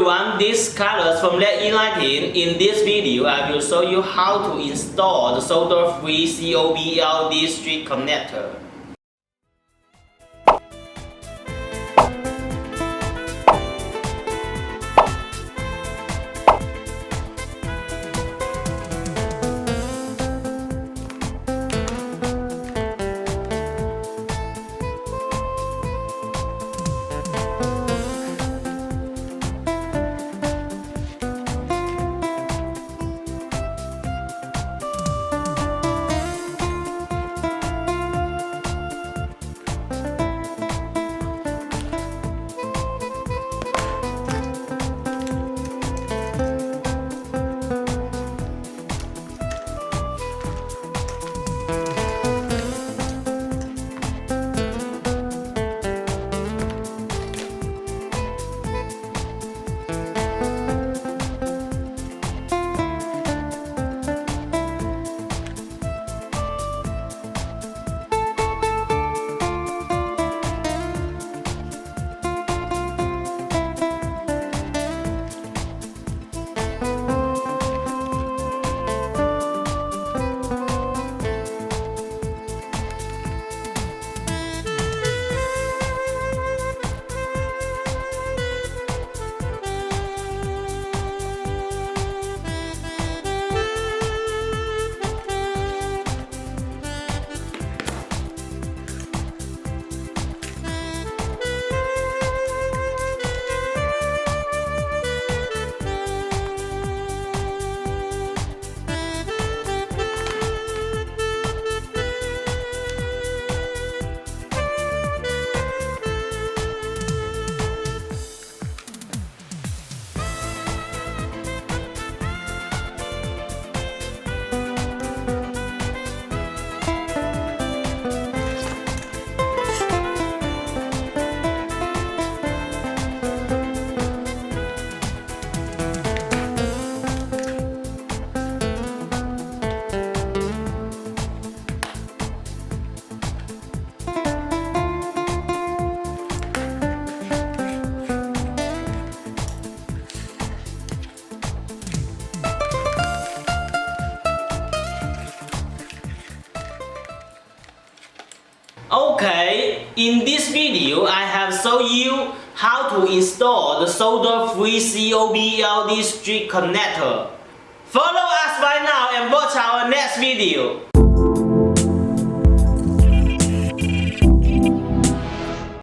everyone, this is Carlos from Let Enlighten. In this video, I will show you how to install the solder-free COBLD street connector. Okay, in this video I have shown you how to install the solder-free COBLD street connector. Follow us right now and watch our next video.